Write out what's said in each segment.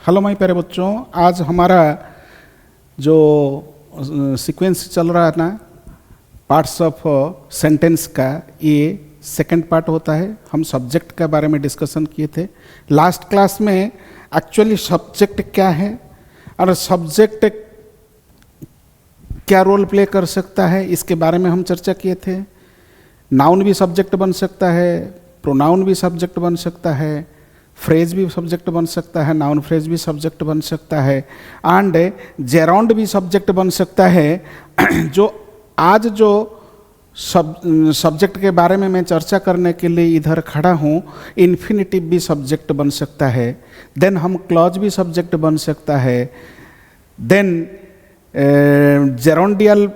Hello my प्यारे बच्चों, आज हमारा जो सीक्वेंस चल रहा है ना पार्ट्स ऑफ सेंटेंस का, ये सेकंड पार्ट होता है। हम सब्जेक्ट के बारे में डिस्कशन किए थे लास्ट क्लास में। एक्चुअली सब्जेक्ट क्या है और सब्जेक्ट क्या रोल प्ले कर सकता है, इसके बारे में हम चर्चा किए थे। नाउन भी सब्जेक्ट बन सकता है, प्रोनाउन भी सब्जेक्ट बन सकता है, फ्रेज भी सब्जेक्ट बन सकता है, नाउन फ्रेज भी सब्जेक्ट बन सकता है, एंड जेरोंड भी सब्जेक्ट बन सकता है। जो आज जो सब्जेक्ट के बारे में मैं चर्चा करने के लिए इधर खड़ा हूँ, इन्फिनिटिव भी सब्जेक्ट बन सकता है, देन हम क्लॉज भी सब्जेक्ट बन सकता है, देन जेरोंडियल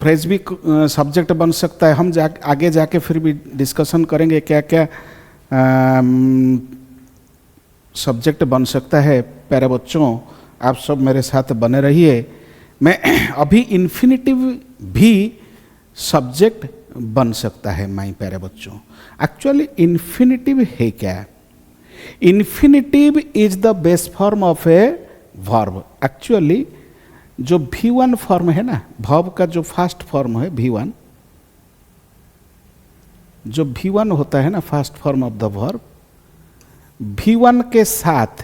फ्रेज भी सब्जेक्ट बन सकता है। हम आगे जाके फिर भी डिस्कशन करेंगे क्या क्या सब्जेक्ट बन सकता है। प्यारे बच्चों, आप सब मेरे साथ बने रहिए। मैं अभी इन्फिनिटिव भी सब्जेक्ट बन सकता है माय प्यारे बच्चों। एक्चुअली इन्फिनिटिव है क्या? Infinitive is the base form of a verb. Actually जो V1 फॉर्म है ना, वर्ब का जो फर्स्ट फॉर्म है V1, जो V1 होता है ना first form of the verb, V1 के साथ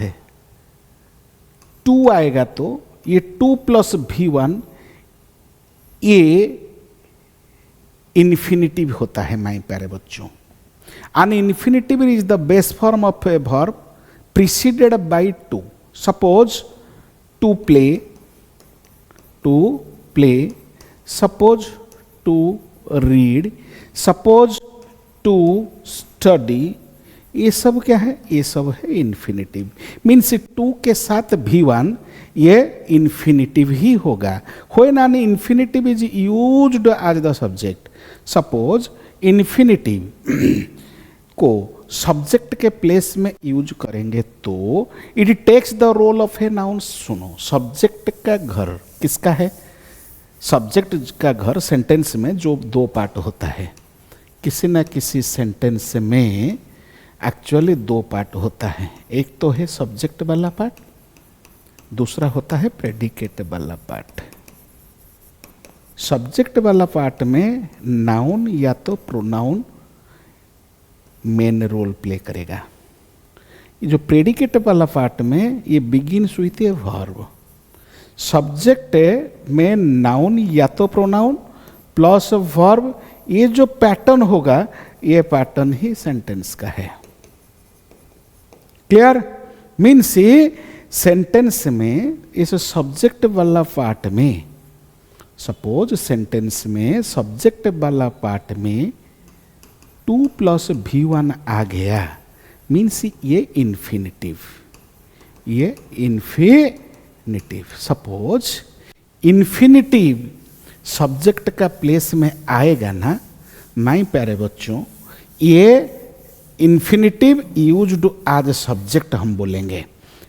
2 आएगा तो ये 2 प्लस V1 ये इन्फिनिटिव होता है माय प्यारे बच्चों। An infinitive is the base form of a verb preceded by 2। Suppose to play, suppose to read, suppose to study, ये सब क्या है? ये सब है इन्फिनिटिव। मीन्स 2 के साथ V1 ये इन्फिनिटिव ही होगा। When an infinitive is used as the subject. Suppose infinitive को सब्जेक्ट के प्लेस में यूज करेंगे तो it takes the role of A noun. सुनो, सब्जेक्ट का घर किसका है? सब्जेक्ट का घर सेंटेंस में जो 2 पार्ट होता है, किसी न किसी सेंटेंस में एक्चुअली 2 पार्ट होता है। एक तो है सब्जेक्ट वाला पार्ट, दूसरा होता है प्रेडिकेट वाला पार्ट। सब्जेक्ट वाला पार्ट में नाउन या तो प्रोनाउन मेन रोल प्ले करेगा। ये जो प्रेडिकेट वाला पार्ट में ये begins with a verb. Subject में नाउन या तो प्रोनाउन प्लस वर्ब, ये जो पैटर्न होगा ये पैटर्न ही सेंटेंस का है। क्लियर? मीन्स सेंटेंस में इस सब्जेक्ट वाला पार्ट में, सपोज सेंटेंस में सब्जेक्ट वाला पार्ट में 2 प्लस V1 आ गया, मीन्स ये इन्फिनिटिव, ये इन्फिनिटिव। सपोज इन्फिनिटिव सब्जेक्ट का प्लेस में आएगा ना माय प्यारे बच्चों, ये इन्फिनिटिव यूज्ड एज सब्जेक्ट हम बोलेंगे।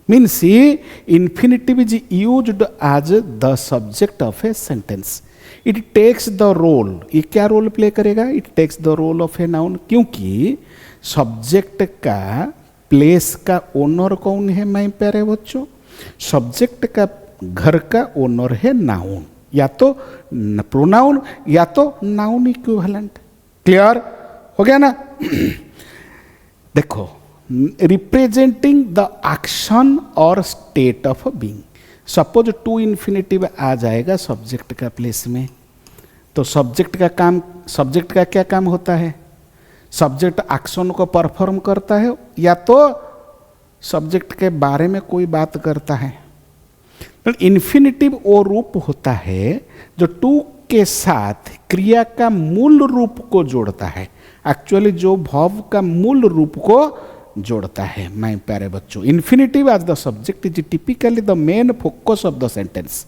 Means infinitive is used as the subject of a sentence. It takes the role, ये क्या रोल प्ले करेगा? इट टेक्स द रोल ऑफ ए नाउन। क्योंकि सब्जेक्ट का प्लेस का ओनर कौन है माय प्यारे बच्चों? सब्जेक्ट का घर का ओनर है नाउन, या तो प्रोनाउन या तो नाउन इक्विवेलेंट। क्लियर हो गया ना? देखो, रिप्रेजेंटिंग द एक्शन और state of being. Suppose to infinitive आ जाएगा सब्जेक्ट का प्लेस में, तो सब्जेक्ट का काम, सब्जेक्ट का क्या काम होता है? सब्जेक्ट एक्शन को परफॉर्म करता है या तो सब्जेक्ट के बारे में कोई बात करता है। तो इन्फिनिटिव वो रूप होता है जो टू के साथ क्रिया का मूल रूप को जोड़ता है। एक्चुअली जो वर्ब का मूल रूप को जोड़ता है माय प्यारे बच्चों। Infinitive as the subject is typically the main focus of the sentence,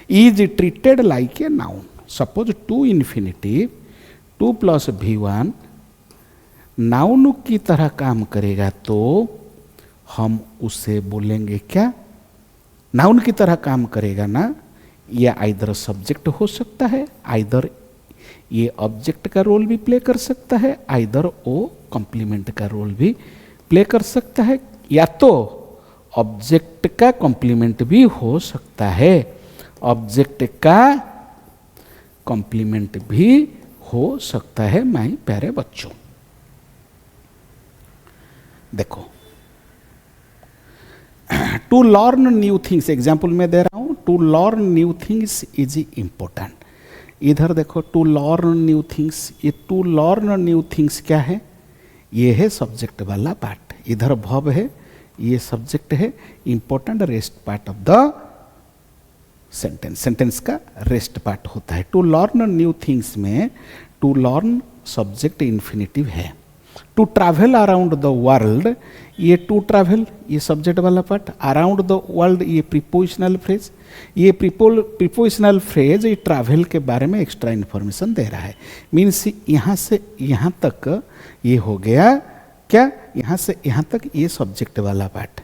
is treated like a noun. Suppose to infinitive 2 plus V1 noun की तरह काम करेगा तो हम उसे बोलेंगे क्या? नाउन की तरह काम करेगा ना, यह आइदर सब्जेक्ट हो सकता है, आइदर ये ऑब्जेक्ट का रोल भी प्ले कर सकता है, आइदर वो कॉम्प्लीमेंट का रोल भी प्ले कर सकता है, या तो ऑब्जेक्ट का कॉम्प्लीमेंट भी हो सकता है, ऑब्जेक्ट का कॉम्प्लीमेंट भी हो सकता है माय प्यारे बच्चों। देखो, to learn new things, example मैं दे रहा हूं, to learn new things is important. इधर देखो, टू लर्न न्यू थिंग्स, ये टू लर्न न्यू थिंग्स क्या है? ये है सब्जेक्ट वाला पार्ट, इधर वर्ब है, ये सब्जेक्ट है, important rest part of the sentence, sentence का रेस्ट पार्ट होता है। टू लर्न न्यू थिंग्स में टू लर्न सब्जेक्ट इन्फिनिटिव है। To travel around the world, ये टू ट्रैवल ये सब्जेक्ट वाला पार्ट, अराउंड द वर्ल्ड ये प्रीपोजिशनल फ्रेज, ये प्रीपोजिशनल फ्रेज ये ट्रैवल के बारे में एक्स्ट्रा इन्फॉर्मेशन दे रहा है। मीन्स यहाँ से यहाँ तक ये हो गया क्या, यहाँ से यहाँ तक ये सब्जेक्ट वाला पार्ट,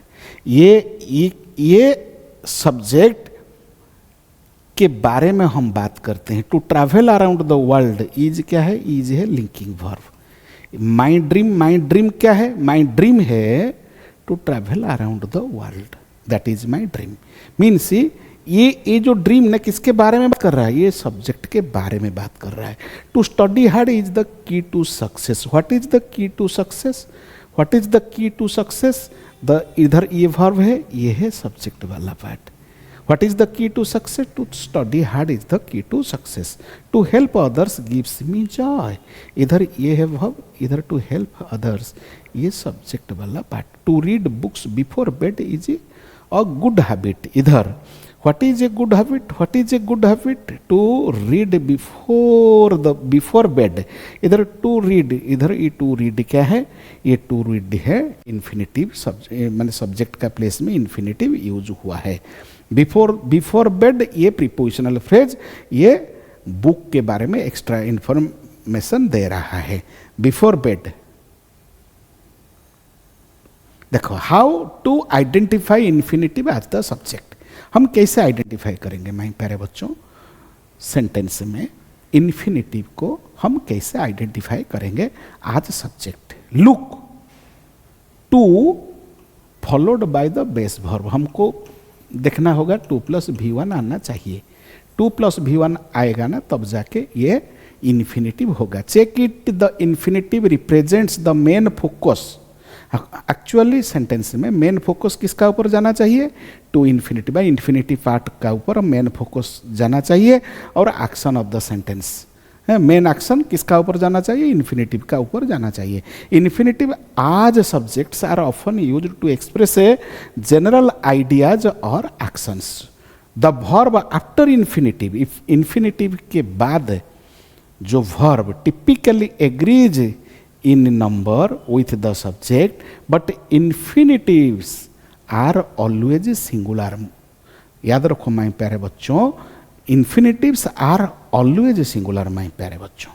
ये सब्जेक्ट के बारे में हम बात करते हैं। To travel around the world is क्या है? इज है लिंकिंग वर्ब। माई ड्रीम क्या है? माई ड्रीम है to travel around the world, that is my dream. Means ये जो ड्रीम ने किसके बारे में बात कर रहा है? ये सब्जेक्ट के बारे में बात कर रहा है। To study hard is the key to success. What is the key to success? What is the key to success? The इधर ये वर्ब है, ये है सब्जेक्ट वाला part. What is the key to success? To study hard is the key to success. To help others gives me joy. इधर ये है verb, इधर to help others ये subject वाला part. To read books before bed is a good habit. इधर what is a good habit? What is a good habit? To read before bed. इधर to read, इधर ये to read क्या है? ये to read है infinitive, माने subject का place में infinitive use हुआ है। बिफोर बेड ये प्रीपोजिशनल फ्रेज, ये बुक के बारे में एक्स्ट्रा इंफॉर्मेशन दे रहा है। Before bed. देखो, how to identify infinitive as the subject. हम कैसे आइडेंटिफाई करेंगे माय प्यारे बच्चों? सेंटेंस में इन्फिनिटिव को हम कैसे आइडेंटिफाई करेंगे as subject? Look to followed by the base verb. हमको देखना होगा 2 + V1 आना चाहिए। 2 + V1 आएगा ना, तब जाके ये इन्फिनिटिव होगा। Check it, the infinitive represents the main focus. Actually sentence में मेन फोकस किसका ऊपर जाना चाहिए? To infinitive by infinitive part का ऊपर मेन फोकस जाना चाहिए, और action of the sentence main action किसका ऊपर जाना चाहिए? इन्फिनिटिव का ऊपर जाना चाहिए। Infinitive as subjects are often used to express a general ideas और actions. The verb after infinitive, if infinitive के बाद जो verb typically agrees in number with the subject, but infinitives are always singular. याद रखो my प्यारे बच्चों, infinitives are always singular my प्यारे बच्चों।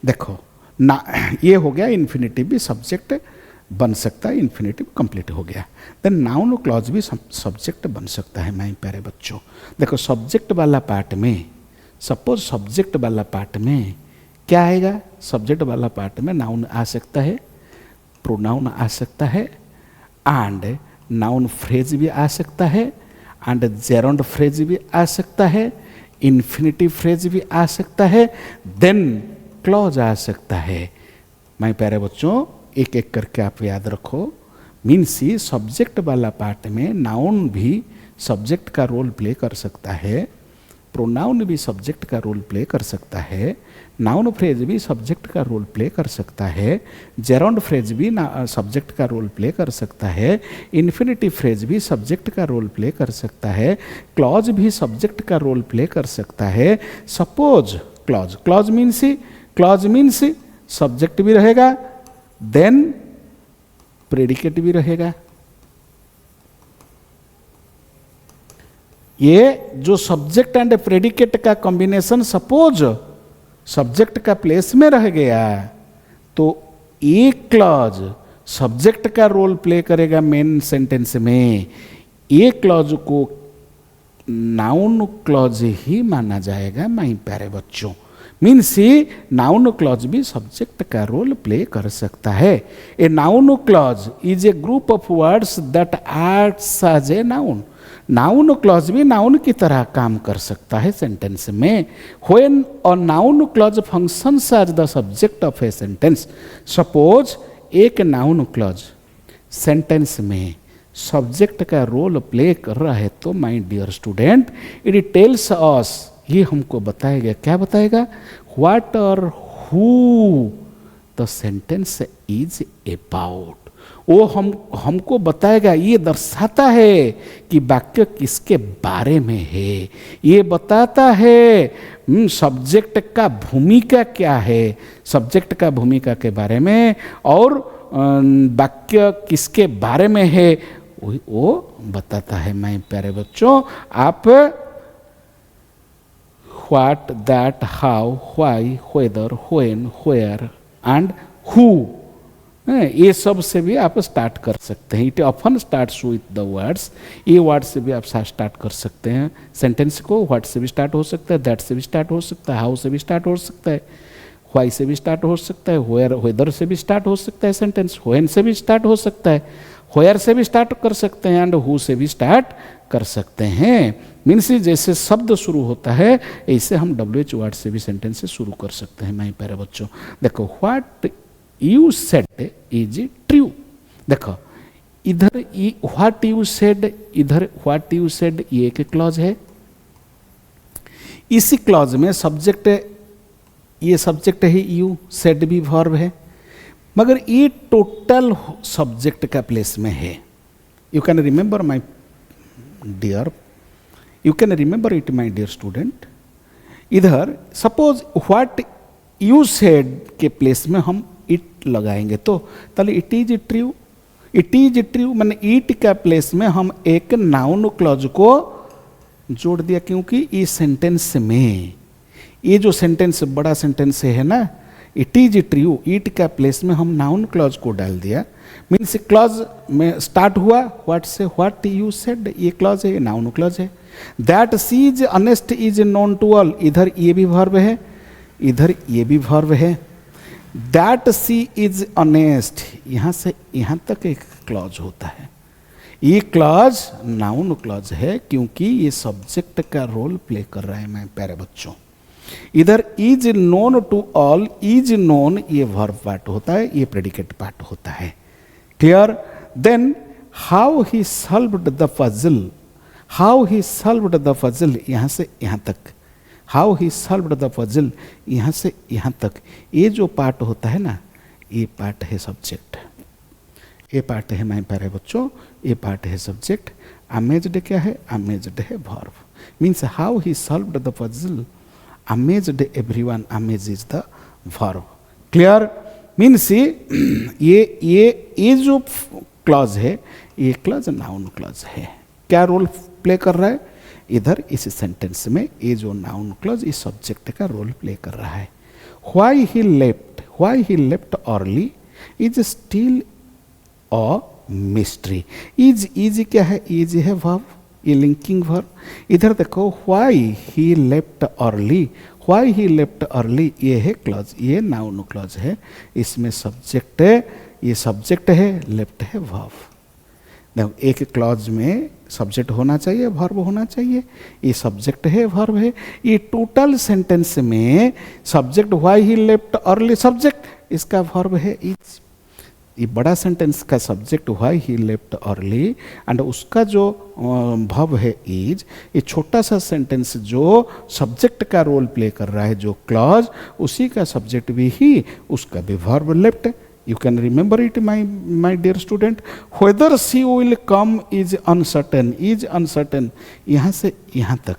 देखो ना, ये हो गया इन्फिनिटिव भी सब्जेक्ट बन सकता है, इन्फिनिटिव कंप्लीट हो गया। देन नाउन क्लॉज भी सब्जेक्ट बन सकता है माय प्यारे बच्चों। देखो, सब्जेक्ट वाला पार्ट में, सपोज सब्जेक्ट वाला पार्ट में क्या आएगा? सब्जेक्ट वाला पार्ट में नाउन आ सकता है, प्रोनाउन आ सकता है, एंड नाउन फ्रेज भी आ सकता है, एंड जेरोंड फ्रेज भी आ सकता है, इन्फिनिटिव फ्रेज भी आ सकता है, देन क्लॉज आ सकता है। मैं प्यारे बच्चों, एक एक करके आप याद रखो। मीन्स सब्जेक्ट वाला पार्ट में नाउन भी सब्जेक्ट का रोल प्ले कर सकता है, प्रोनाउन भी सब्जेक्ट का रोल प्ले कर सकता है, नाउन फ्रेज भी सब्जेक्ट का रोल प्ले कर सकता है, जेरोंड फ्रेज भी सब्जेक्ट का रोल प्ले कर सकता है, इन्फिनिटिव फ्रेज भी सब्जेक्ट का रोल प्ले कर सकता है, क्लॉज भी सब्जेक्ट का रोल प्ले कर सकता है। सपोज क्लॉज मीन्स सब्जेक्ट भी रहेगा, देन प्रेडिकेट भी रहेगा। ये जो सब्जेक्ट एंड प्रेडिकेट का कॉम्बिनेशन सपोज सब्जेक्ट का प्लेस में रह गया, तो एक क्लॉज सब्जेक्ट का रोल प्ले करेगा मेन सेंटेंस में, एक क्लॉज को नाउन क्लॉज ही माना जाएगा माय प्यारे बच्चों। मीन्स नाउन क्लॉज भी सब्जेक्ट का रोल प्ले कर सकता है। A noun clause is a group of words that acts as a noun. Noun clause भी नाउन की तरह काम कर सकता है सेंटेंस में। When a noun clause functions as the subject of a sentence, suppose एक नाउन क्लॉज सेंटेंस में सब्जेक्ट का रोल प्ले कर रहा है, तो my dear student it tells us, ये हमको बताएगा, क्या बताएगा, व्हाट और who the sentence is about. वो हमको बताएगा, ये दर्शाता है कि वाक्य किसके बारे में है, ये बताता है सब्जेक्ट का भूमिका क्या है, सब्जेक्ट का भूमिका के बारे में, और वाक्य किसके बारे में है वो बताता है। मैं प्यारे बच्चों, आप what, that, how, why, whether, when, where and who, ये सब से भी आप स्टार्ट कर सकते हैं। It often starts with the words, ये वर्ड से भी आप स्टार्ट कर सकते हैं सेंटेंस को। व्हाट से भी स्टार्ट हो सकता है, दैट से भी स्टार्ट हो सकता है, हाउ से भी स्टार्ट हो सकता है, व्हाई से भी स्टार्ट हो सकता है, वेयर, वेदर से भी स्टार्ट हो सकता है सेंटेंस, व्हेन से भी स्टार्ट हो सकता है, वेयर से भी स्टार्ट कर सकते हैं, एंड हु से भी स्टार्ट कर सकते हैं। मीन्स जैसे शब्द शुरू होता है ऐसे हम WH वर्ड से भी सेंटेंस शुरू कर सकते हैं। मैं प्यारे बच्चों देखो, what you said is true. देखो इधर व्हाट यू सेड, इधर व्हाट यू सेड, ये एक क्लॉज है। इसी क्लॉज में सब्जेक्ट, ये सब्जेक्ट है, यू सेड भी वर्ब है, मगर ये टोटल सब्जेक्ट का प्लेस में है। You can remember my dear, you can remember it my dear student. इधर सपोज व्हाट यू सेड के प्लेस में हम इट लगाएंगे, तो ताले it is true, it is true माने इट का प्लेस में हम एक नाउन क्लॉज को जोड़ दिया, क्योंकि इस सेंटेंस में, ये जो सेंटेंस बड़ा सेंटेंस है ना, इट इज ट्रू, इट का प्लेस में हम नाउन क्लॉज को डाल दिया। मीन्स क्लॉज में स्टार्ट हुआ व्हाट से, व्हाट यू सेड, ये क्लॉज है, नाउन क्लॉज है। That she is honest is known to all, इधर ये भी वर्ब है, इधर ये भी वर्ब है। दैट सी इज ऑनेस्ट, यहाँ से यहाँ तक एक क्लॉज होता है। ये क्लॉज नाउन क्लॉज है क्योंकि ये सब्जेक्ट का रोल प्ले कर रहा है। मैं प्यारे बच्चों, इधर is known to all, is known ये वर्ब पार्ट होता है, ये प्रेडिकेट पार्ट होता है। Clear? Then how he solved the puzzle, how he solved the puzzle, यहाँ से यहाँ तक, how he solved the puzzle, यहाँ से यहाँ तक, ये जो पार्ट होता है ना, ये पार्ट है सब्जेक्ट, ये पार्ट है मैं प्यारे बच्चों, ये पार्ट है सब्जेक्ट। अमेज्ड क्या है? अमेज्ड है verb. Means how he solved the puzzle, amazed everyone, amaze is the verb. Clear? Means ये जो क्लॉज है, ये क्लॉज नाउन क्लॉज है। क्या रोल प्ले कर रहा है इधर इस सेंटेंस में? ये जो नाउन क्लॉज इस सब्जेक्ट का रोल प्ले कर रहा है। Why he left early is still a mystery. Is क्या है? इज है वर्ब, ये लिंकिंग वर्ब। इधर देखो, why he left early, why he left early, ये है क्लॉज, ये नाउन क्लॉज है। इसमें सब्जेक्ट है, ये सब्जेक्ट है, लेफ्ट है वर्ब। देखो एक क्लॉज में सब्जेक्ट होना चाहिए, वर्ब होना चाहिए, ये सब्जेक्ट है, वर्ब है। ये टोटल सेंटेंस में subject why he left early subject, इसका वर्ब है इज। ये बड़ा सेंटेंस का subject why he left early and उसका जो वर्ब है इज। ये छोटा सा सेंटेंस जो सब्जेक्ट का रोल प्ले कर रहा है, जो क्लॉज, उसी का सब्जेक्ट भी ही, उसका भी verb left. You can remember it, my dear student. Whether she will come is uncertain. Is uncertain. यहाँ से यहाँ तक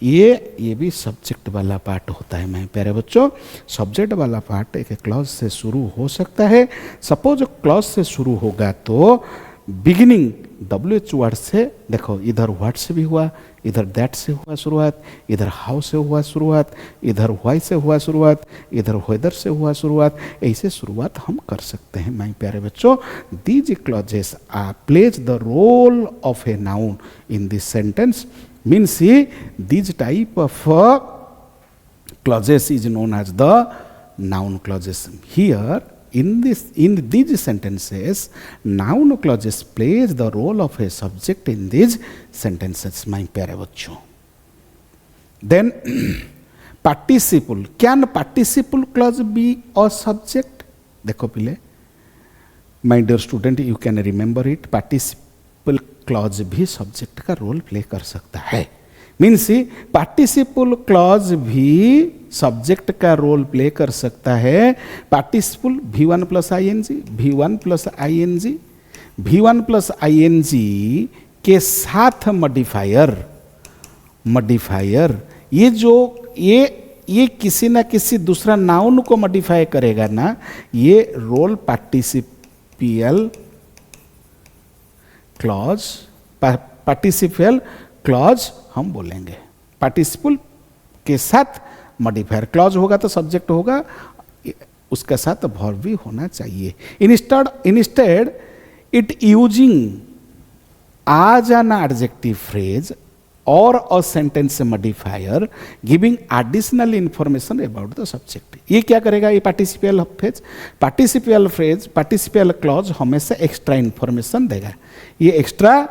ये भी सब्जेक्ट वाला पार्ट होता है। मैं प्यारे बच्चों, सब्जेक्ट वाला पार्ट एक क्लॉज से शुरू हो सकता है। सपोज क्लॉज से शुरू होगा तो बिगिनिंग WH वर्ड से, देखो इधर व्हाट से भी हुआ, इधर दैट से हुआ शुरुआत, इधर हाउ से हुआ शुरुआत, इधर व्हाई से हुआ शुरुआत, इधर वेदर से हुआ शुरुआत। ऐसे शुरुआत हम कर सकते हैं। माय प्यारे बच्चों, these clauses plays the role of A noun in this sentence. Means these type of clauses is known as the noun clauses. Here, in these sentences, noun clauses plays the role of a subject in these sentences, my प्यारे बच्चों. Then, participle. Can participle clause be a subject? देखो पहले, my dear student, you can remember it. Participle clause भी subject का role play कर सकता है. Means participle clause भी सब्जेक्ट का रोल प्ले कर सकता है. Participle V1 plus ING, V1 plus ING, V1 plus ING के साथ मॉडिफायर ये किसी ना किसी दूसरा नाउन को मॉडिफाई करेगा ना, ये रोल पार्टिसिपियल क्लॉज हम बोलेंगे. पार्टिसिपल के साथ मॉडिफायर क्लॉज होगा तो सब्जेक्ट होगा, उसके साथ वर्ब भी होना चाहिए. Instead it using as an adjective phrase or a sentence modifier giving additional information about the subject. ये क्या करेगा? ये पार्टिसिपियल क्लॉज हमेशा एक्स्ट्रा इंफॉर्मेशन देगा. ये एक्स्ट्रा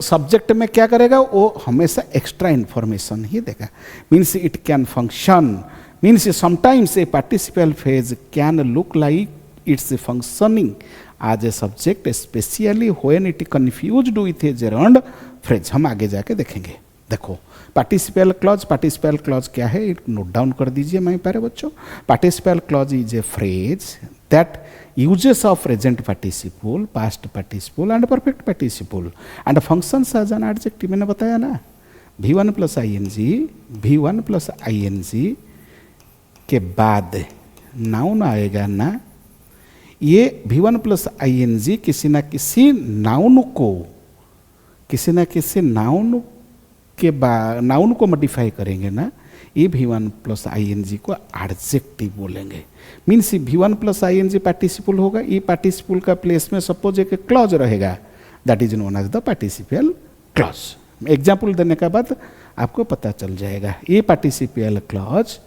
सब्जेक्ट में क्या करेगा? वो हमेशा एक्स्ट्रा इंफॉर्मेशन ही देगा. Means it can function, means sometimes a participial phrase can look like it's functioning as a subject, especially when it confused with a gerund phrase. हम आगे जाके देखेंगे. देखो पार्टिसिपल क्लॉज क्या है? नोट डाउन कर दीजिए मेरे प्यारे बच्चों. Participle clause is a phrase that uses of present participle, past participle and perfect participle and functions as an adjective. मैंने बताया ना, V1 प्लस ING के बाद नाउन आएगा ना, ये V1 प्लस ING किसी ना किसी नाउन को मॉडिफाई करेंगे ना, ये V1 प्लस ING को एडजेक्टिव बोलेंगे. Means V1 plus ING participle होगा, ये पार्टिसिपल का प्लेस में सपोज एक क्लॉज रहेगा, that is known as the participial clause. Example देने के बाद आपको पता चल जाएगा. ये पार्टिसिपियल क्लॉज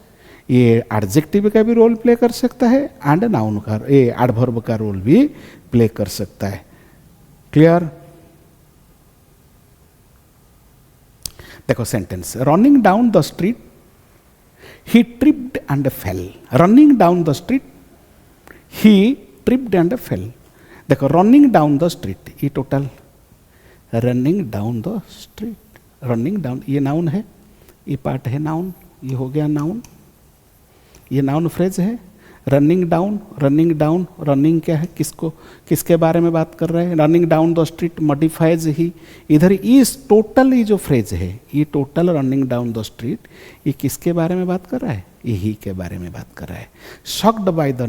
ये एडजेक्टिव का भी रोल प्ले कर सकता है एंड नाउन का, ये एडवर्ब का रोल भी प्ले कर सकता है. क्लियर? देखो sentence, running down the street he tripped and fail. Running down the street he tripped and fail. देखो रनिंग डाउन द स्ट्रीट, ये total running down the street, running down ये noun है, ये part है noun, ये हो गया noun, ये नाउन फ्रेज है. रनिंग डाउन, रनिंग क्या है? किसके बारे में बात कर रहे हैं? Running down the street modifies he. इधर इस टोटल ये जो फ्रेज है, ये total running down the street, ये किसके बारे में बात कर रहा है? यही के बारे में बात कर रहा है. शॉक्ड बाय द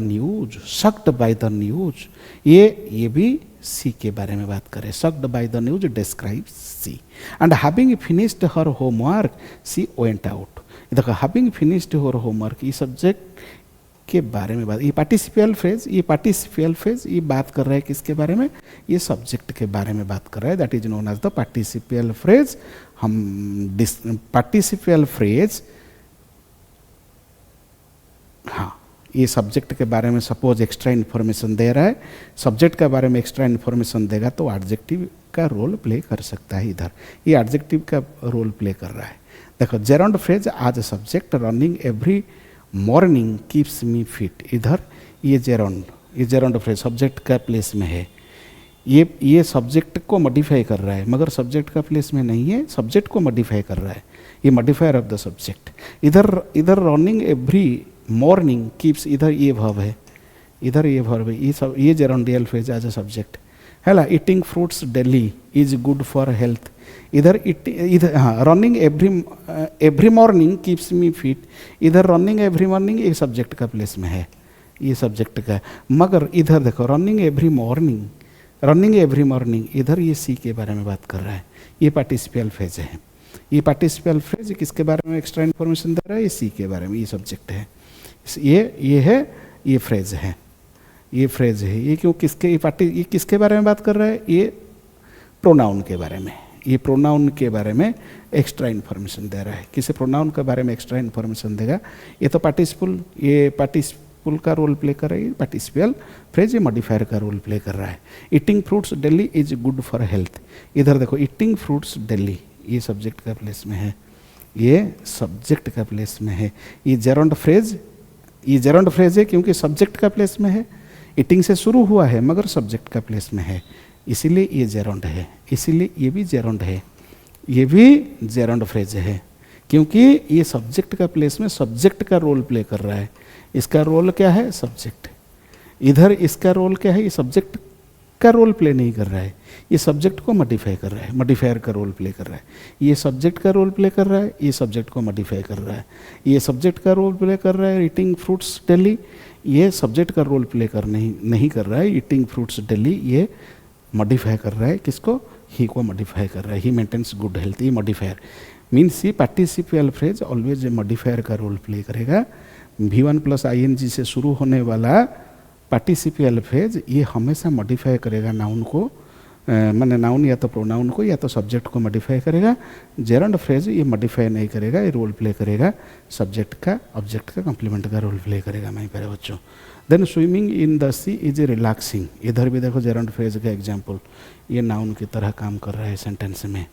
न्यूज, ये भी सी के बारे में बात कर रहे हैं. Shocked by the news describes she. And having finished her homework she went out. देखो हैविंग फिनिश्ड हर होमवर्क, ये सब्जेक्ट के बारे में बात, ये पार्टिसिपियल फ्रेज ये बात कर रहा है किसके बारे में? ये सब्जेक्ट के बारे में बात कर रहा है. That is known as the participial phrase. हम पार्टिसिपियल फ्रेज, हाँ, ये सब्जेक्ट के बारे में सपोज एक्स्ट्रा इन्फॉर्मेशन दे रहा है, सब्जेक्ट के बारे में एक्स्ट्रा इन्फॉर्मेशन देगा तो एडजेक्टिव का रोल प्ले कर सकता है. इधर ये एडजेक्टिव का रोल प्ले कर रहा है. देखो जेरोंड फ्रेज आज subject, running every morning keeps me fit. इधर ये जेरोंड फ्रेज सब्जेक्ट का प्लेस में है, ये सब्जेक्ट को मॉडिफाई कर रहा है, मगर सब्जेक्ट का प्लेस में नहीं है, सब्जेक्ट को मॉडिफाई कर रहा है, ये मॉडिफायर ऑफ द सब्जेक्ट. इधर रनिंग एवरी मॉर्निंग कीप्स, इधर ये वर्ब है, ये जेरोंडियल फ्रेज एज अ सब्जेक्ट है ना. Eating fruits daily is good for health. इधर हाँ, running every morning keeps me fit. इधर रनिंग एवरी मॉर्निंग ये सब्जेक्ट का प्लेस में है, ये सब्जेक्ट का. मगर इधर देखो रनिंग एवरी मॉर्निंग, इधर ये सी के बारे में बात कर रहा है. ये पार्टिसिपियल फ्रेज है. ये पार्टिसिपियल फ्रेज किसके बारे में एक्स्ट्रा इन्फॉर्मेशन दे रहा है? ये सी के बारे में, ये सब्जेक्ट है. ये फ्रेज है. ये क्यों किसके बारे में बात कर रहा है? ये प्रोनाउन के बारे में, ये प्रोनाउन के बारे में एक्स्ट्रा इन्फॉर्मेशन दे रहा है। किसी प्रोनाउन के बारे में एक्स्ट्रा इन्फॉर्मेशन देगा। ये तो पार्टिसिपल, ये पार्टिसिपल का रोल प्ले कर रही है, पार्टिसिपल फ्रेज ये मॉडिफायर का रोल प्ले कर रहा है। Eating fruits daily is good for health. इधर देखो ईटिंग फ्रूट्स डेली, ये सब्जेक्ट का प्लेस में है, ये सब्जेक्ट का प्लेस में है। ये जेरोंड फ्रेज, ये जेरोंड फ्रेज है क्योंकि सब्जेक्ट का प्लेस में है। ईटिंग से शुरू हुआ है मगर सब्जेक्ट का प्लेस में है, इसीलिए ये जेरोंड है। इसीलिए ये भी जेरोंड है, ये भी जेरोंड फ्रेज है क्योंकि ये सब्जेक्ट का प्लेस में सब्जेक्ट का रोल प्ले कर रहा है। इसका रोल क्या है? सब्जेक्ट। इधर इसका रोल क्या है? ये सब्जेक्ट का रोल प्ले नहीं कर रहा है, ये सब्जेक्ट को मॉडिफाई कर रहा है, मॉडिफायर का रोल प्ले कर रहा है। ये सब्जेक्ट का रोल प्ले कर रहा है, ये सब्जेक्ट को मॉडिफाई कर रहा है। ये सब्जेक्ट का रोल प्ले कर रहा है ईटिंग फ्रूट्स डेली, ये सब्जेक्ट का रोल प्ले कर नहीं कर रहा है। ईटिंग फ्रूट्स डेली ये मॉडिफाई कर रहा है, किसको? ही को मॉडिफाई कर रहा है। ही मेंटेन्स गुड हेल्थ, ये मॉडिफायर मीन्स ये पार्टिसिपियल फ्रेज ऑलवेज मॉडिफायर का रोल प्ले करेगा। V1 प्लस ING से शुरू होने वाला पार्टिसिपियल फ्रेज ये हमेशा मॉडिफाई करेगा नाउन को, माने नाउन या तो प्रोनाउन को या तो सब्जेक्ट को मॉडिफाई करेगा। जेरोंड फ्रेज ये मॉडिफाई नहीं करेगा, ये रोल प्ले करेगा सब्जेक्ट का, ऑब्जेक्ट का, कॉम्प्लीमेंट का रोल प्ले करेगा मेरे प्यारे बच्चों। Then swimming in the sea is relaxing, इधर भी देखो जेरोंड फ्रेज का एग्जाम्पल, ये नाउन की तरह काम कर रहा है सेंटेंस में।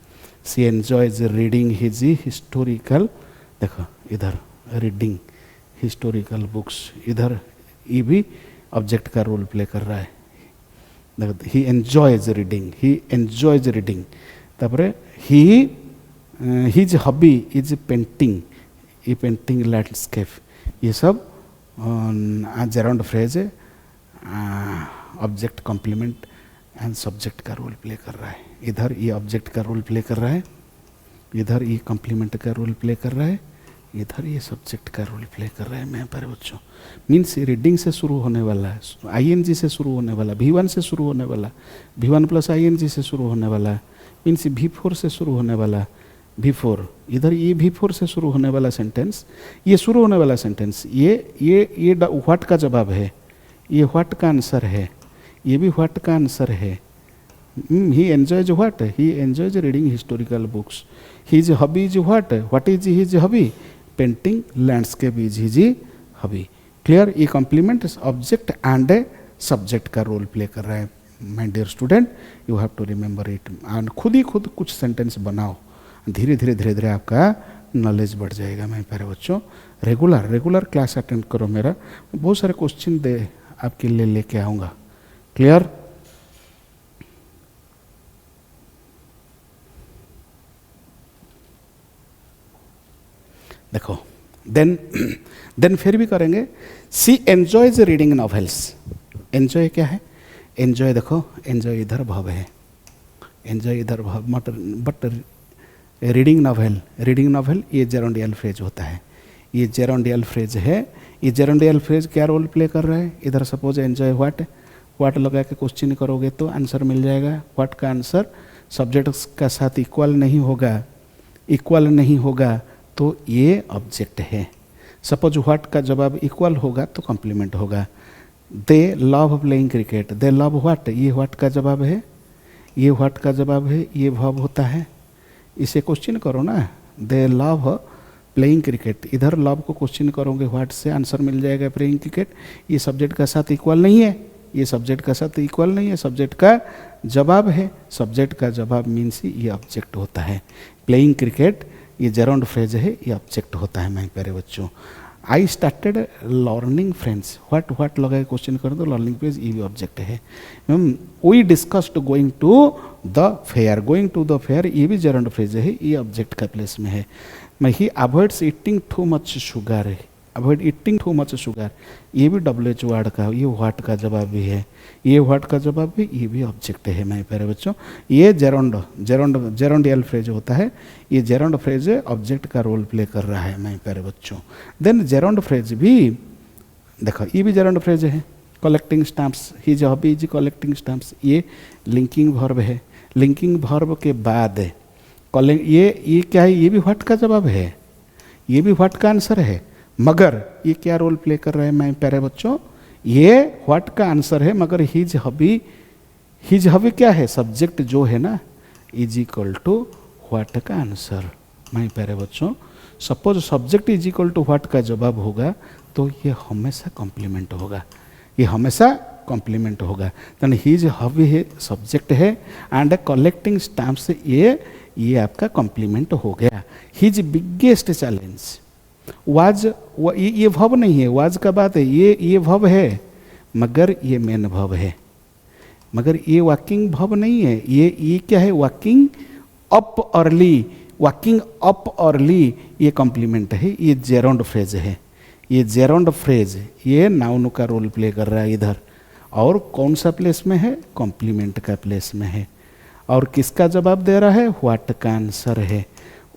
She enjoys reading his historical, देखो इधर रीडिंग हिस्टोरिकल बुक्स, इधर ये भी ऑब्जेक्ट का रोल प्ले कर रहा है। देखो ही एन्जॉयज रीडिंग, ही एन्जॉयज रीडिंग। तापर ही हिज हॉबी इज पेंटिंग, ये पेंटिंग लैंडस्केप, ये सब जेरोंड फ्रेज है, ऑब्जेक्ट कॉम्प्लीमेंट एंड सब्जेक्ट का रोल प्ले कर रहा है। इधर ये ऑब्जेक्ट का रोल प्ले कर रहा है, इधर ये कॉम्प्लीमेंट का रोल प्ले कर रहा है, इधर ये सब्जेक्ट का रोल प्ले कर रहा है मेरे प्यारे बच्चों। मीन्स रीडिंग से शुरू होने वाला है, ING से शुरू होने वाला, V1 से शुरू होने वाला, V1 प्लस ING से शुरू होने वाला, मीन्स V4 से शुरू होने वाला, V4 इधर ये V4 से शुरू होने वाला सेंटेंस, ये शुरू होने वाला सेंटेंस, ये व्हाट का जवाब है, ये व्हाट का आंसर है, ये भी व्हाट का आंसर है। He enjoys what? He enjoys reading historical books. His hobby is what is his hobby? Painting landscape is his hobby. Clear? ये complement object and a subject का रोल प्ले कर रहा है my dear student, you have to remember it. And खुद ही खुद कुछ sentence बनाओ, धीरे धीरे आपका नॉलेज बढ़ जाएगा मेरे प्यारे बच्चों। रेगुलर क्लास अटेंड करो मेरा, बहुत सारे क्वेश्चन दे आपके लिए लेके आऊँगा। क्लियर? देखो देन फिर भी करेंगे। सी एन्जॉयज रीडिंग नॉवेल्स। एन्जॉय क्या है? एन्जॉय देखो, एन्जॉय इधर भव है, एन्जॉय इधर भव, बट रीडिंग नॉवेल ये जेरोंडियल फ्रेज होता है, ये जेरोंडियल फ्रेज है। ये जेरोंडियल फ्रेज क्या रोल प्ले कर रहा है? इधर सपोज एन्जॉय व्हाट लगा के क्वेश्चन करोगे तो आंसर मिल जाएगा। व्हाट का आंसर सब्जेक्ट का साथ इक्वल नहीं होगा तो ये ऑब्जेक्ट है। सपोज व्हाट का जवाब इक्वल होगा तो कॉम्प्लीमेंट होगा। दे love playing cricket, they love what, ये व्हाट का जवाब है, ये व्हाट का जवाब है, ये वर्ब होता है। इसे क्वेश्चन करो ना, दे लव प्लेइंग क्रिकेट, इधर लव को क्वेश्चन करोगे व्हाट से आंसर मिल जाएगा प्लेइंग क्रिकेट। ये सब्जेक्ट का साथ इक्वल नहीं है, ये सब्जेक्ट का साथ इक्वल नहीं है, सब्जेक्ट का जवाब है। सब्जेक्ट का जवाब मीन्स ये ऑब्जेक्ट होता है। प्लेइंग क्रिकेट ये जेरोंड फ्रेज है, ये ऑब्जेक्ट होता है मेरे प्यारे बच्चों। I started learning friends, what लगा क्वेश्चन करो तो लर्निंग फ्रेज ये भी ऑब्जेक्ट है। We discussed going to the fair, ये भी जेरोंड फ्रेज है, ये ऑब्जेक्ट का प्लेस में है। मैं he avoids eating too much sugar है, avoid eating too much sugar, ये भी WH वर्ड का, ये व्हाट का जवाब भी है, ये व्हाट का जवाब भी, ये भी ऑब्जेक्ट है मेरे प्यारे बच्चों। ये जेरोंडियल फ्रेज होता है, ये जेरोंड फ्रेज ऑब्जेक्ट का रोल प्ले कर रहा है मेरे प्यारे बच्चों। देन जेरोंड फ्रेज भी देखो, ये भी जेरोंड फ्रेज है। Collecting stamps, his hobby is collecting stamps, ये लिंकिंग वर्ब है। लिंकिंग वर्ब के बाद ये क्या है? ये भी व्हाट का जवाब है, ये भी व्हाट का आंसर है, मगर ये क्या रोल प्ले कर रहे हैं मेरे प्यारे बच्चों? ये व्हाट का आंसर है, मगर हिज हॉबी क्या है? सब्जेक्ट जो है ना, इज इक्वल टू व्हाट का आंसर। माय प्यारे बच्चों, suppose subject is equal to what का जवाब होगा तो ये हमेशा कॉम्प्लीमेंट होगा, ये हमेशा कॉम्प्लीमेंट होगा। देन हिज हॉबी है, सब्जेक्ट है, एंड कलेक्टिंग स्टैम्प्स, ये आपका कॉम्प्लीमेंट हो गया। हिज बिगेस्ट चैलेंज वाज, ये भव नहीं है, वाज का बात है, ये भव है मगर ये मेन भव है, मगर ये वॉकिंग भव नहीं है, ये क्या है, walking up early, walking up early ये कॉम्प्लीमेंट है, ये जेरोंड फ्रेज है, ये जेरोंड फ्रेज ये नाउन का रोल प्ले कर रहा है इधर, और कौन सा प्लेस में है, कॉम्प्लीमेंट का प्लेस में है, और किसका जवाब दे रहा है, व्हाट का आंसर है।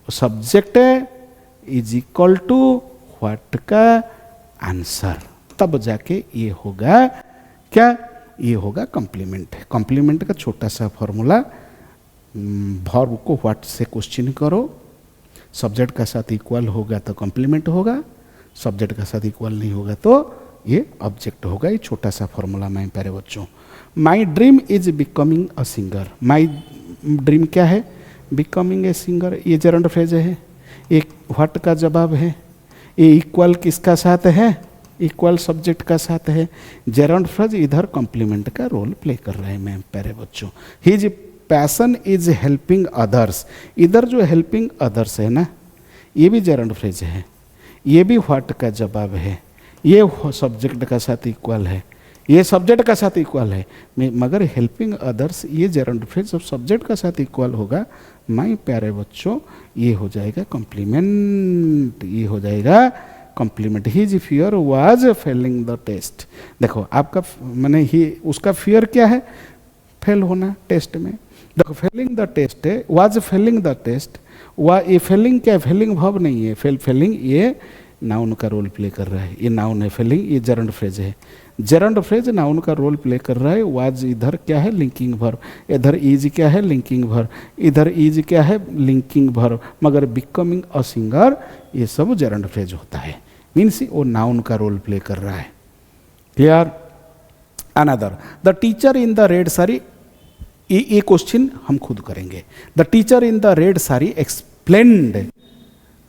Subject is equal to what का आंसर, तब जाके ये होगा क्या, ये होगा कॉम्प्लीमेंट। कॉम्प्लीमेंट का छोटा सा फॉर्मूला, वर्ब को व्हाट से क्वेश्चन करो, सब्जेक्ट का साथ इक्वल होगा तो कॉम्प्लीमेंट होगा, सब्जेक्ट का साथ इक्वल नहीं होगा तो ये ऑब्जेक्ट होगा। ये छोटा सा फॉर्मूला माय प्यारे बच्चों। My dream is becoming a singer, my dream क्या है, बिकमिंग ए सिंगर, ये जेरोंड फ्रेज है, एक व्हाट का जवाब है, ये इक्वल किसका साथ है, इक्वल सब्जेक्ट का साथ है, जेरोंड फ्रेज इधर कॉम्प्लीमेंट का रोल प्ले कर रहे हैं मेरे प्यारे बच्चों। His passion is helping others, इधर जो हेल्पिंग अदर्स है ना, ये भी जेरोंड फ्रेज है, ये भी व्हाट का जवाब है, ये सब्जेक्ट का साथ इक्वल है, ये सब्जेक्ट का साथ इक्वल है, मगर हेल्पिंग अदर्स ये जेरोंड फ्रेज जब सब्जेक्ट का साथ इक्वल होगा माय प्यारे बच्चों, ये हो जाएगा कॉम्प्लीमेंट, ये हो जाएगा complement. His fear was failing the test, देखो आपका मैंने ही उसका फियर क्या है, फेल होना टेस्ट में। देखो फेलिंग द टेस्ट है, वाज फेलिंग द टेस्ट, ये फेलिंग क्या है, फेलिंग वर्ब नहीं है, फेलिंग ये नाउन का रोल प्ले कर रहा है, ये नाउन है, फेलिंग ये जेरोंड फ्रेज है, जेरोंड फ्रेज नाउन का रोल प्ले कर रहा है। वाज इधर क्या है, लिंकिंग वर्ब, इधर इज क्या है, लिंकिंग वर्ब, इधर इज क्या है, लिंकिंग वर्ब, मगर बिकमिंग अ सिंगर ये सब जेरोंड फ्रेज होता है, मीन्स वो नाउन का रोल प्ले कर रहा है। Clear. Another, the teacher in the red sari, ये क्वेश्चन हम खुद करेंगे। The teacher in the red sari explained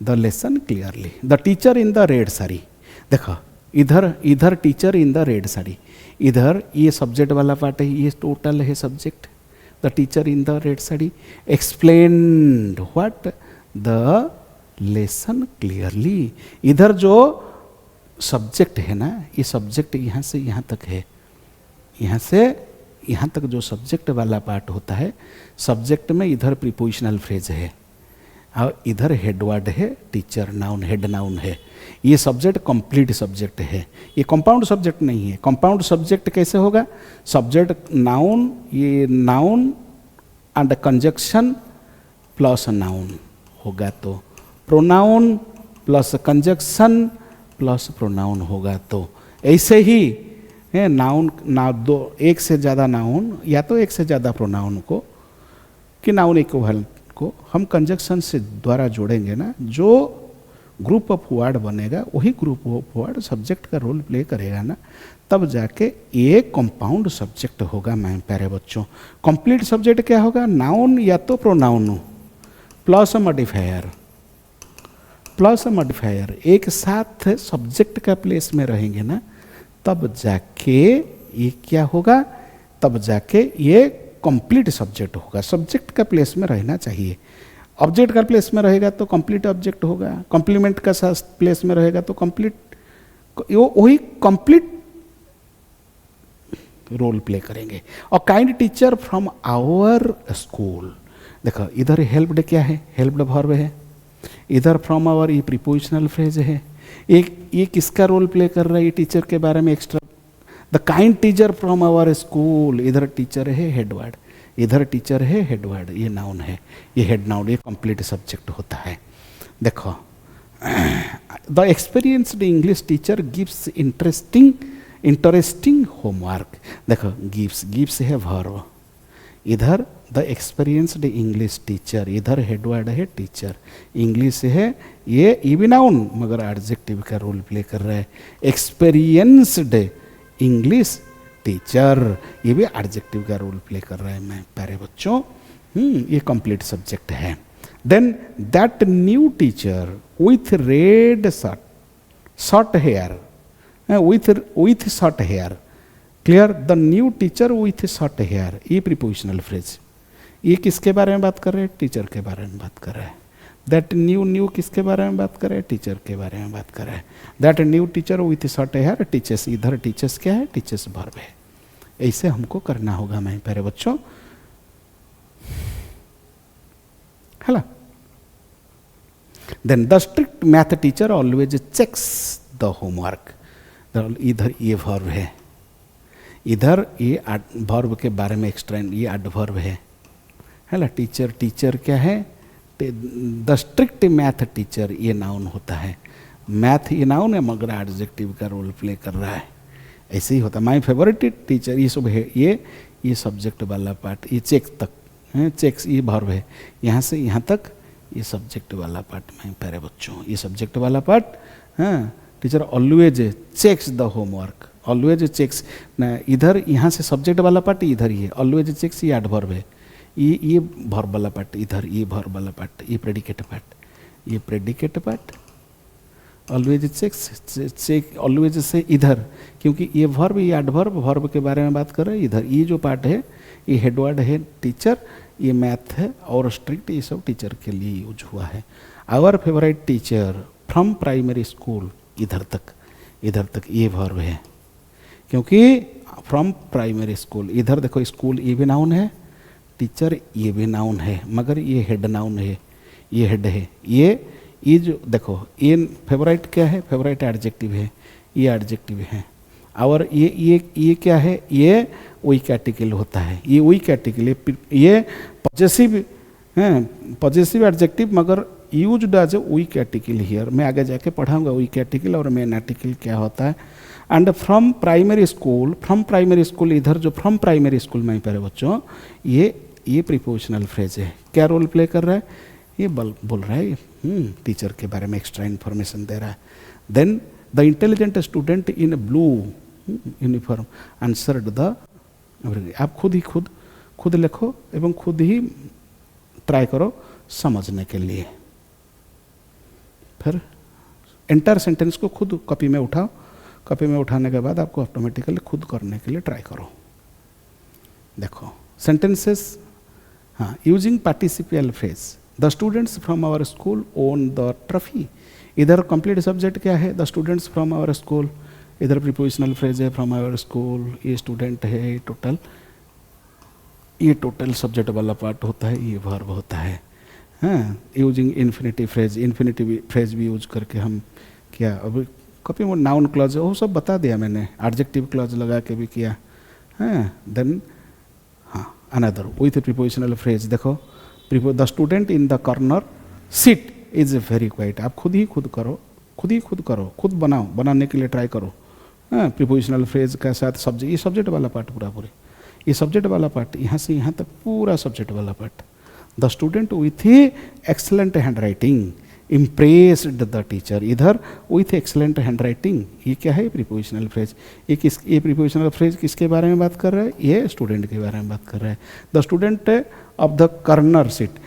the lesson clearly, the teacher in the red sari, देखो इधर teacher in the red sari, इधर ये सब्जेक्ट वाला पार्ट है, ये टोटल है subject, the teacher in the red sari explained what the lesson clearly, इधर जो सब्जेक्ट है ना, ये सब्जेक्ट यहाँ से यहाँ तक है, यहाँ से यहाँ तक जो सब्जेक्ट वाला पार्ट होता है, सब्जेक्ट में इधर प्रीपोजिशनल फ्रेज है और इधर हेडवर्ड है, टीचर नाउन, हेड नाउन है, ये सब्जेक्ट कंप्लीट सब्जेक्ट है, ये कंपाउंड सब्जेक्ट नहीं है। कंपाउंड सब्जेक्ट कैसे होगा, सब्जेक्ट नाउन, ये noun and conjunction plus noun होगा तो pronoun plus conjunction plus pronoun होगा तो, ऐसे ही है नाउन ना, दो एक से ज़्यादा नाउन या तो एक से ज़्यादा प्रोनाउन को कि नाउन इक्विवेलेंट को हम कंजक्शन से द्वारा जोड़ेंगे ना, जो ग्रुप ऑफ वर्ड बनेगा वही ग्रुप ऑफ वर्ड सब्जेक्ट का रोल प्ले करेगा ना, तब जाके ये कंपाउंड सब्जेक्ट होगा मेरे प्यारे बच्चों। कंप्लीट सब्जेक्ट क्या होगा, नाउन या तो pronoun plus modifier, plus modifier एक साथ सब्जेक्ट का प्लेस में रहेंगे ना, तब जाके ये क्या होगा, तब जाके ये कंप्लीट सब्जेक्ट होगा। सब्जेक्ट का प्लेस में रहना चाहिए, ऑब्जेक्ट का प्लेस में रहेगा तो कंप्लीट ऑब्जेक्ट होगा, कॉम्प्लीमेंट का साथ प्लेस में रहेगा तो कंप्लीट, वही कंप्लीट रोल प्ले करेंगे। और kind teacher from our school, देखो इधर हेल्प्ड क्या है, हेल्प्ड वर्ब है, इधर फ्रॉम आवर ये प्रीपोजिशनल फ्रेज है, एक ये किसका रोल प्ले कर रहा है, ये टीचर के बारे में extra, the kind teacher from our school, इधर टीचर है हेडवर्ड, इधर टीचर है हेडवर्ड, ये नाउन है, ये हेड नाउन, ये कंप्लीट सब्जेक्ट होता है। देखो the experienced English teacher gives interesting homework, देखो गिव्स है वर्ब, इधर द एक्सपीरियंस्ड इंग्लिश टीचर, इधर हेडवर्ड है टीचर, इंग्लिश है ये भी नाउन मगर एडजेक्टिव का रोल प्ले कर रहा है। एक्सपीरियंस्ड इंग्लिश टीचर, ये भी एडजेक्टिव का रोल प्ले कर रहा है मेरे प्यारे बच्चों। ये कंप्लीट सब्जेक्ट है। Then that new teacher with red short hair, with short hair, clear, the new teacher with short hair, ये प्रीपोजिशनल फ्रेज। ये किसके बारे में बात कर रहे हैं? टीचर के बारे में बात कर रहे हैं। दैट न्यू किसके बारे में बात कर रहे हैं? टीचर के बारे में बात कर रहे हैं। That new teacher with short hair teachers, इधर टीचर्स क्या है? टीचर्स वर्ब है। ऐसे हमको करना होगा मेरे प्यारे बच्चों, है ना। Then the strict math teacher always checks the homework, इधर ये वर्ब है, इधर ये वर्ब के बारे में एक्स्ट्रा ये एडवर्ब है ना। टीचर, टीचर क्या है? द स्ट्रिक्ट मैथ टीचर ये नाउन होता है। मैथ ये नाउन है मगर एडजेक्टिव का रोल प्ले कर रहा है, ऐसे ही होता है। माय फेवरेट टीचर ये सब है, ये सब्जेक्ट वाला पार्ट, ये चेक तक है, चेक्स ये वर्ब है, यहाँ से यहाँ तक ये सब्जेक्ट वाला पार्ट। मैं प्यारे बच्चों ये सब्जेक्ट वाला पार्ट, हाँ। Teacher always checks the homework, always checks ना, इधर यहाँ से सब्जेक्ट वाला पार्ट इधर ही है, ऑलवेज चेक्स ये एडवर्ब है, ये वर्ब वाला पार्ट इधर, ये वर्ब वाला पार्ट, ये प्रेडिकेट पार्ट, ये predicate part, always checks, check always से इधर, क्योंकि ये वर्ब, ये एडवर्ब, वर्ब के बारे में बात कर रहे हैं। इधर ये जो पार्ट है ये हेडवर्ड है टीचर, ये मैथ है, और स्ट्रिक्ट ये सब टीचर के लिए यूज हुआ है। Our favourite teacher from primary school, इधर तक ये वर्ब है, क्योंकि फ्रॉम प्राइमरी स्कूल, इधर देखो स्कूल ये भी नाउन है, टीचर ये भी नाउन है, मगर ये हेड नाउन है, ये हेड है। ये जो देखो ये फेवरेट क्या है? फेवरेट एडजेक्टिव है, ये एडजेक्टिव है। और ये क्या है? ये वीक आर्टिकल होता है, ये वीक आर्टिकल, ये पॉजेसिव है, पॉजेसिव एडजेक्टिव मगर used as a weak article here. मैं आगे जाके पढ़ाऊंगा वीक आर्टिकल और मेन आर्टिकल क्या होता है। एंड फ्रॉम प्राइमरी स्कूल, इधर जो फ्रॉम प्राइमरी स्कूल में प्यारे बच्चों ये प्रीपोजिशनल फ्रेज है। क्या रोल प्ले कर रहा है? ये बोल रहा है टीचर के बारे में एक्स्ट्रा इन्फॉर्मेशन दे रहा है। Then the intelligent student in blue uniform answered the, आप खुद लिखो एवं खुद ही ट्राई करो समझने के लिए। फिर एंटायर सेंटेंस को खुद कॉपी में उठाओ, कॉपी में उठाने के बाद आपको ऑटोमेटिकली खुद करने के लिए ट्राई करो। देखो सेंटेंसेस, हाँ, using participial phrase, the students from our school won the trophy, इधर कंप्लीट सब्जेक्ट क्या है? The students from our school, इधर प्रीपोजिशनल फ्रेज है फ्रॉम आवर स्कूल, ये स्टूडेंट है, ये टोटल सब्जेक्ट वाला पार्ट होता है, ये वर्ब होता है। हाँ, यूजिंग इन्फिनेटिव फ्रेज भी यूज करके हम क्या, अभी कॉपी में नाउन क्लॉज वो सब बता दिया मैंने, एडजेक्टिव क्लॉज लगा के भी किया। हाँ, देन हाँ अनदर विथ प्रीपोजिशनल फ्रेज, देखो the student in the corner seat is very quite, आप खुद करो, खुद बनाओ, बनाने के लिए ट्राई करो। हाँ, प्रीपोजिशनल फ्रेज के साथ सब्जेक्ट, ये सब्जेक्ट वाला पार्ट पूरे, ये सब्जेक्ट वाला पार्ट यहाँ से यहाँ तक पूरा सब्जेक्ट वाला part. The student with excellent hand writing impressed the teacher, इधर विथ एक्सलेंट हैंड राइटिंग, ये क्या है? Prepositional phrase. ये प्रीपोजिशनल फ्रेज किसके बारे में बात कर रहा है? ये स्टूडेंट के बारे में बात कर रहा है। The student of the corner seat.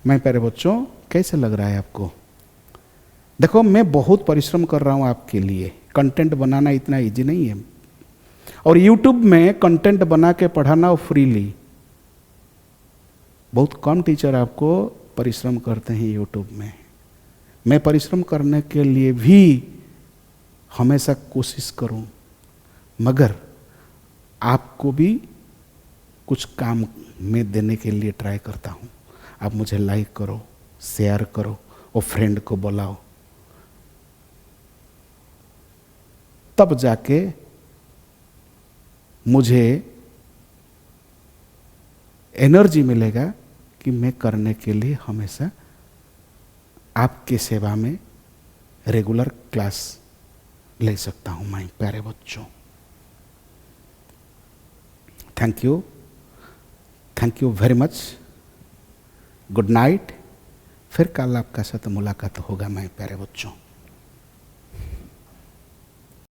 मैं प्यारे बच्चों कैसे लग रहा है आपको? देखो मैं बहुत परिश्रम कर रहा हूँ आपके लिए, कंटेंट बनाना इतना ईजी नहीं है, और यूट्यूब में कंटेंट बना के पढ़ाना फ्रीली, बहुत कम टीचर आपको परिश्रम करते हैं यूट्यूब में। मैं परिश्रम करने के लिए भी हमेशा कोशिश करूं, मगर आपको भी कुछ काम में देने के लिए ट्राई करता हूं। आप मुझे लाइक करो, शेयर करो और फ्रेंड को बुलाओ, तब जाके मुझे एनर्जी मिलेगा कि मैं करने के लिए हमेशा आपके सेवा में रेगुलर क्लास ले सकता हूं। मैं प्यारे बच्चों, thank you very much, good night. फिर कल आपका साथ मुलाकात होगा मैं प्यारे बच्चों।